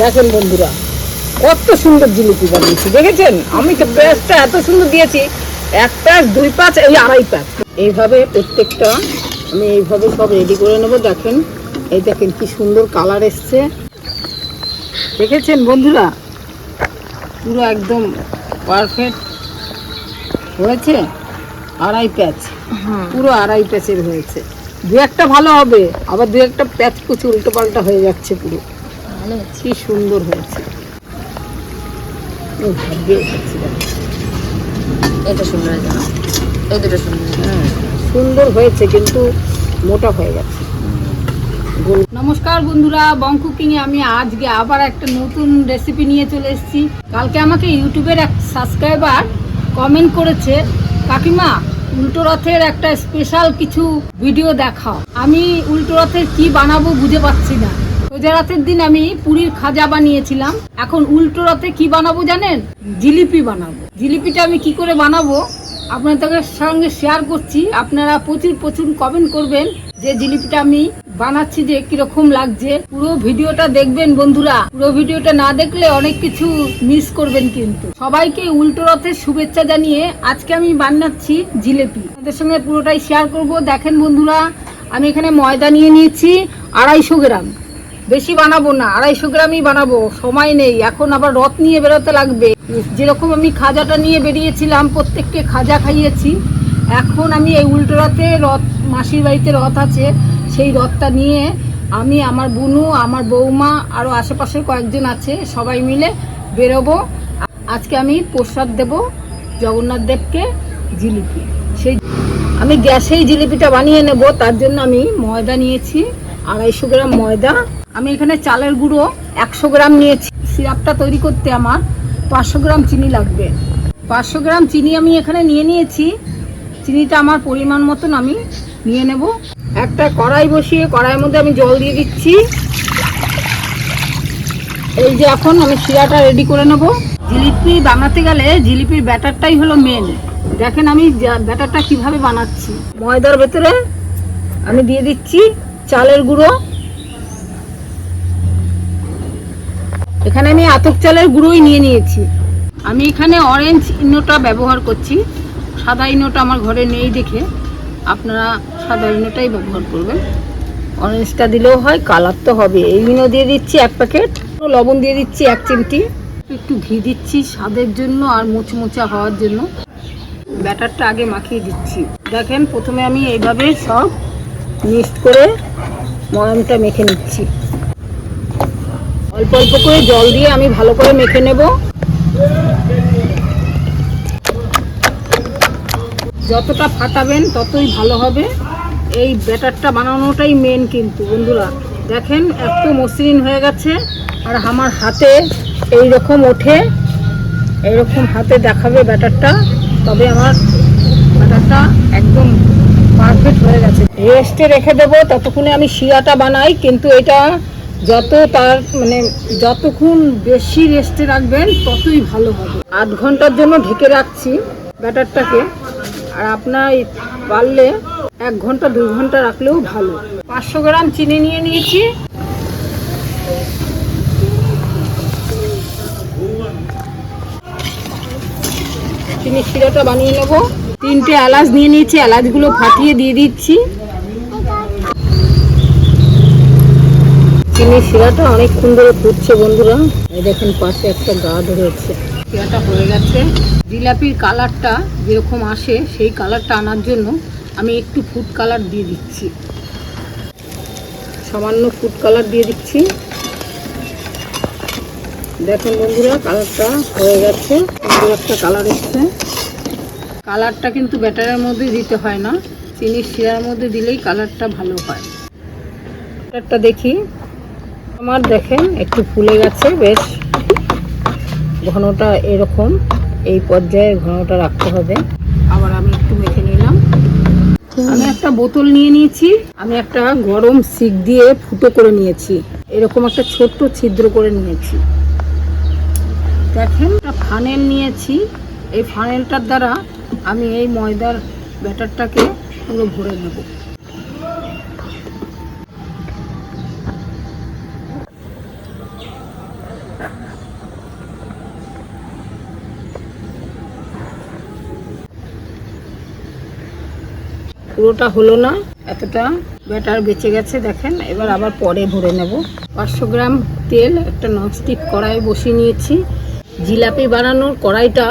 দেখেন বন্ধুরা, কত সুন্দর জিলিপি বানিয়েছি দেখেছেন। আমি তো পেঁয়াজটা এত সুন্দর দিয়েছি, 1 প্যাচ 2 প্যাচ এই 2.5 প্যাচ এইভাবে প্রত্যেকটা আমি এইভাবে সব রেডি করে নেবো। দেখেন, এই দেখেন কি সুন্দর কালার এসছে, দেখেছেন বন্ধুরা, পুরো একদম পারফেক্ট হয়েছে। 2.5 প্যাচ, পুরো 2.5 প্যাচের হয়েছে। 2-1টা ভালো হবে, আবার 2-1টা প্যাচ কুচি উল্টো পাল্টা হয়ে যাচ্ছে। পুরো কি সুন্দর হয়েছে। এটা সুন্দর হয়েছে না? এই দুটো সুন্দর। হ্যাঁ, সুন্দর হয়েছে কিন্তু মোটা হয়ে গেছে। নমস্কার বন্ধুরা, বং কুকিংয়ে আমি আজকে আবার একটা নতুন রেসিপি নিয়ে চলে এসেছি। কালকে আমাকে ইউটিউবের এক সাবস্ক্রাইবার কমেন্ট করেছে, কাকিমা উল্টো রথের একটা স্পেশাল কিছু ভিডিও দেখাও। আমি উল্টো রথের কি বানাবো বুঝে পাচ্ছি না। সোজা রথের দিন আমি পুরীর খাজা বানিয়েছিলাম, এখন উল্টো রথে কি বানাবো জানেন? জিলিপি বানাবো। জিলিপিটা আমি কি করে বানাবো আপনাদের সঙ্গে শেয়ার করছি। আপনারা প্রচুর কমেন্ট করবেন যে জিলিপিটা আমি বানাচ্ছি যে কিরকম লাগছে। পুরো ভিডিওটা দেখবেন বন্ধুরা, পুরো ভিডিওটা না দেখলে অনেক কিছু মিস করবেন। কিন্তু সবাইকে উল্টো রথের শুভেচ্ছা জানিয়ে আজকে আমি বানাচ্ছি জিলিপি, আপনাদের সঙ্গে পুরোটাই শেয়ার করব। দেখেন বন্ধুরা, আমি এখানে ময়দা নিয়ে নিয়েছি 250 গ্রাম। বেশি বানাবো না, 250 গ্রামই বানাবো, সময় নেই। এখন আবার রথ নিয়ে বেরোতে লাগবে। যেরকম আমি খাজাটা নিয়ে বেরিয়েছিলাম, প্রত্যেককে খাজা খাইয়েছি, এখন আমি এই উল্টো রথে রথ, মাসির বাড়িতে রথ আছে, সেই রথটা নিয়ে আমি, আমার বুনু, আমার বৌমা, আরও আশেপাশের কয়েকজন আছে, সবাই মিলে বেরোবো। আজকে আমি প্রসাদ দেব জগন্নাথ দেবকে জিলিপি। সেই আমি গ্যাসেই জিলিপিটা বানিয়ে নেব, তার জন্য আমি ময়দা নিয়েছি 250 গ্রাম ময়দা। আমি এখানে চালের গুঁড়ো 100 গ্রাম নিয়েছি। সিরাপটা তৈরি করতে আমার 500 গ্রাম চিনি লাগবে। 500 গ্রাম চিনি আমি এখানে নিয়ে নিয়েছি। চিনিটা আমার পরিমাণ মতন আমি নিয়ে নেব। একটা কড়াই বসিয়ে কড়াইয়ের মধ্যে আমি জল দিয়ে দিচ্ছি। এই যে এখন আমি শিরাটা রেডি করে নেব। জিলিপি বানাতে গেলে জিলিপির ব্যাটারটাই হলো মেন। দেখেন আমি ব্যাটারটা কিভাবে বানাচ্ছি। ময়দার ভেতরে আমি দিয়ে দিচ্ছি চালের গুঁড়ো। এখানে আমি আতপ চালের গুঁড়োই নিয়ে নিয়েছি। আমি এখানে অরেঞ্জ ইনোটা ব্যবহার করছি, সাদা ইনোটা আমার ঘরে নেই দেখে আপনারা সাদা ইনোটাই ব্যবহার করবেন। অরেঞ্জটা দিলেও হয়, কালার তো হবে। এই ইনো দিয়ে দিচ্ছি 1 প্যাকেট, লবণ দিয়ে দিচ্ছি 1 চিমটি, একটু ঘি দিচ্ছি স্বাদের জন্য আর মুচমুচা হওয়ার জন্য। ব্যাটারটা আগে মাখিয়ে দিচ্ছি। দেখেন প্রথমে আমি এইভাবে সব মিক্সড করে ময়ামটা মেখে নিচ্ছি। অল্প অল্প করে জল দিয়ে আমি ভালো করে মেখে নেব। যতটা ফাটাবেন ততই ভালো হবে। এই ব্যাটারটা বানানোটাই মেন কিন্তু বন্ধুরা। দেখেন এত মসৃণ হয়ে গেছে, আর আমার হাতে এই রকম ওঠে, এইরকম হাতে দেখাবে ব্যাটারটা, তবে আমার ব্যাটারটা একদম পারফেক্ট হয়ে গেছে। রেস্টে রেখে দেবো, ততক্ষণে আমি শিরাটা বানাই। কিন্তু এটা যতক্ষণ বেশি রেস্টে রাখবেন ততই ভালো হবে। 8 ঘন্টার জন্য ঢেকে রাখছি ব্যাটারটাকে, আর আপনার পারলে 1 ঘন্টা 2 ঘন্টা রাখলেও ভালো। 500 গ্রাম চিনি নিয়ে নিয়েছি। চিনি শিরাটা বানিয়ে নেব। 3টে এলাচ নিয়ে নিয়েছি, এলাচগুলো ফাটিয়ে দিয়ে দিচ্ছি। চিনি শিরাটা অনেকক্ষণ ধরে ফুটছে বন্ধুরা। এই দেখেন পাশে একটা গা ধরেছে। শিরাটা হয়ে গেছে। জিলাপির কালারটা যেরকম আসে সেই কালারটা আনার জন্য আমি একটু ফুড কালার দিয়ে দিচ্ছি, সামান্য ফুড কালার দিয়ে দিচ্ছি। দেখেন বন্ধুরা কালারটা হয়ে গেছে, সুন্দর একটা কালার এসছে। কালারটা কিন্তু ব্যাটারের মধ্যে দিতে হয় না, চিনির শিরার মধ্যে দিলেই কালারটা ভালো হয়। কালারটা দেখি আমার, দেখেন একটু ফুলে গেছে বেশ। ঘনটা এরকম, এই পর্যায়ে ঘনটা রাখতে হবে। আবার আমি একটু মেখে নিলাম। আমি একটা বোতল নিয়ে নিয়েছি, আমি একটা গরম শিক দিয়ে ফুটো করে নিয়েছি, এরকম একটা ছোট্ট ছিদ্র করে নিয়েছি। দেখেন একটা ফানেল নিয়েছি, এই ফানেলটার দ্বারা আমি এই ময়দার ব্যাটারটাকে পুরো ভরে নেব। পুরোটা হলো না, এতটা ব্যাটার বেঁচে গেছে দেখেন। এবার আবার পরে ভরে নেব। 500 গ্রাম তেল একটা ননস্টিক কড়াই বসিয়ে নিয়েছি। জিলাপি বানানোর কড়াইটা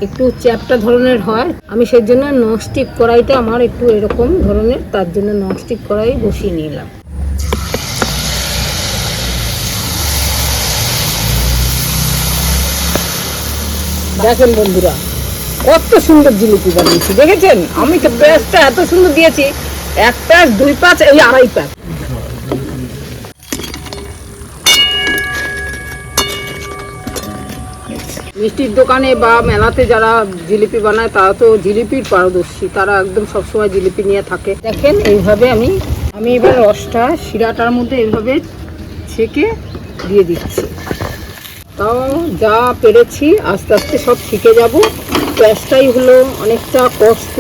একটু চ্যাপ্টা ধরনের হয়, আমি সেই জন্য ননস্টিক কড়াইটা আমার একটু এরকম ধরনের, তার জন্য ননস্টিক কড়াই বসিয়ে নিলাম। দেখেন বন্ধুরা কত সুন্দর জিলিপি বানিয়েছি, দেখেছেন? আমি তো পেঁয়াজটা এত সুন্দর দিয়েছি, 1 প্যাচ 2 প্যাচ এই 2.5 প্যাচ। মিষ্টির দোকানে বা মেলাতে যারা জিলিপি বানায় তারা তো জিলিপির পারদর্শী, তারা একদম সবসময় জিলিপি নিয়ে থাকে। দেখেন এইভাবে আমি এবার রসটা শিরাটার মধ্যে এইভাবে ছেঁকে দিয়ে দিচ্ছি। তাও যা পেরেছি আস্তে আস্তে সব শিখে যাব। প্যাঁচটাই হলো অনেকটা কষ্ট,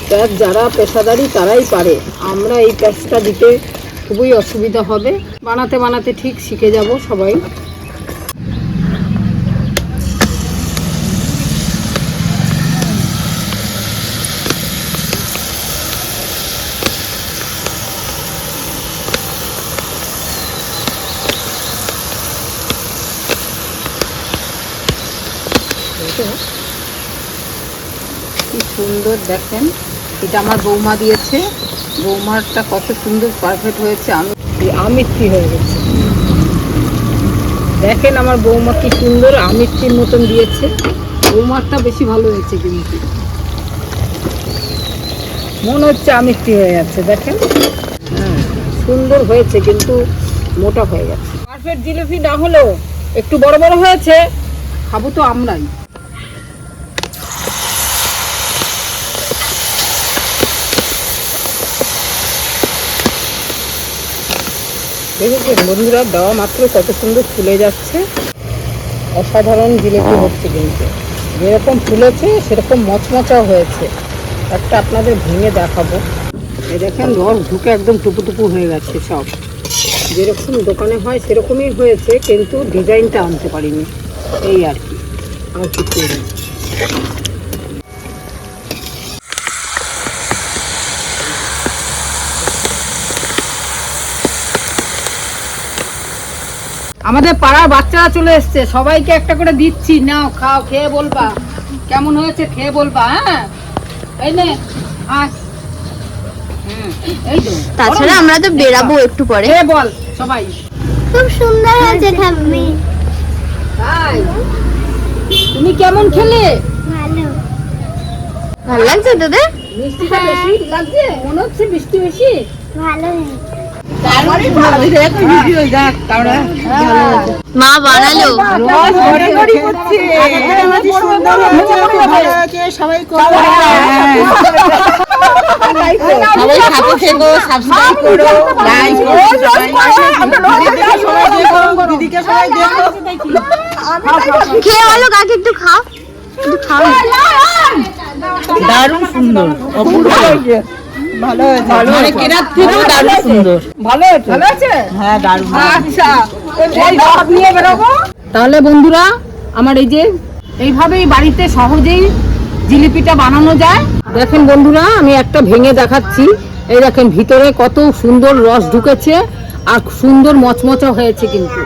প্যাঁচ যারা পেশাদারি তারাই পারে, আমরা এই প্যাঁচটা দিতে খুবই অসুবিধা হবে। বানাতে বানাতে ঠিক শিখে যাব সবাই। কি সুন্দর দেখেন, এটা আমার বৌমা দিয়েছে, বৌমারটা কত সুন্দর পারফেক্ট হয়েছে, আমিত্তি হয়ে গেছে। দেখেন আমার বৌমা কি সুন্দর আমিত্তির মতন দিয়েছে, বৌমারটা বেশি ভালো হয়েছে, কিন্তু মনে হচ্ছে আমিত্তি হয়ে যাচ্ছে। দেখেন সুন্দর হয়েছে, কিন্তু মোটা হয়ে গেছে। পারফেক্ট জিলিপি না হলেও একটু বড় বড় হয়েছে, খাবো তো আমরাই। দেখেছেন বন্ধুরা, দেওয়া মাত্র কত সুন্দর ফুলে যাচ্ছে, অসাধারণ জিলিপি হচ্ছে। কিন্তু যেরকম ফুলেছে সেরকম মচমচাও হয়েছে। একটা আপনাদের ভেঙে দেখাবো, এই দেখেন রস ঢুকে একদম টুপু টুপু হয়ে গেছে। সব যেরকম দোকানে হয় সেরকমই হয়েছে, কিন্তু ডিজাইনটা আনতে পারিনি, এই আর কি, আর কিছু নেই। আমাদের পাড়ার বাচ্চারা চলে এসছে, সবাইকে একটা করে দিচ্ছি, নাও খাও, খেয়ে বলবা কেমন হয়েছে, খেয়ে বলবা। হ্যাঁ এই নে আয়। এই তো, তাছাড়া আমরা তো বেরাবো একটু পরে। খেয়ে বল সবাই। খুব সুন্দর হয়েছে ঠাম্মি। তাই তুমি কেমন খেলে? ভালো। ভালো লাগছে তোদের? মিষ্টিটা বেশি লাগছে, মনে হচ্ছে মিষ্টি বেশি। ভালো হয়েছে। মা বানালো, সবাই সাথে থেকো, সাবস্ক্রাইব করো, লাইক করো, দিদিকে সবাই দেখো। খেয়ে ভালো, কাকে একটু খাও, একটু খাও। দারুণ সুন্দর, অপূর্ব হয়েছে, ভালো হয়েছে, মানে কেনার থেকেও দারুণ সুন্দর। ভালো হয়েছে, ভালো আছে, হ্যাঁ দারুণ। আচ্ছা এই সব নিয়ে বেরোবো তাহলে। বন্ধুরা আমার এই যে এইভাবেই বাড়িতে সহজেই জিলিপিটা বানানো যায়। দেখেন বন্ধুরা, আমি একটা ভেঙে দেখাচ্ছি। এই দেখেন ভিতরে কত সুন্দর রস ঢুকেছে আর সুন্দর মচমচা হয়েছে, কিন্তু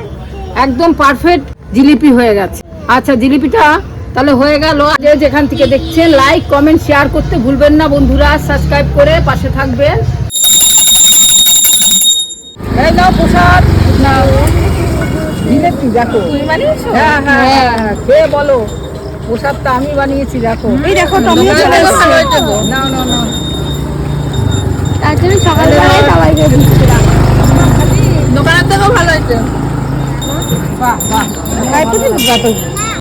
একদম পারফেক্ট জিলিপি হয়ে গেছে। আচ্ছা জিলিপিটা তাহলে হয়ে গেল। যেখান থেকে দেখছেন লাইক কমেন্ট শেয়ার করতে ভুলবেন না বন্ধুরা, সাবস্ক্রাইব করে পাশে থাকবেন। এই নাও প্রসাদ, নাও জিলিপি, দেখো তুমি বানিয়েছো? হ্যাঁ হ্যাঁ হ্যাঁ, খেয়ে বলো প্রসাদটা আমি বানিয়েছি। দেখো এই দেখো, তুমিও চলে এসেছো। নাও নাও নাও, তার জন্য সকালবেলায় সবাইকে দিচ্ছিলাম। দোকানের থেকেও ভালো হয়েছে। বাহ বাহ,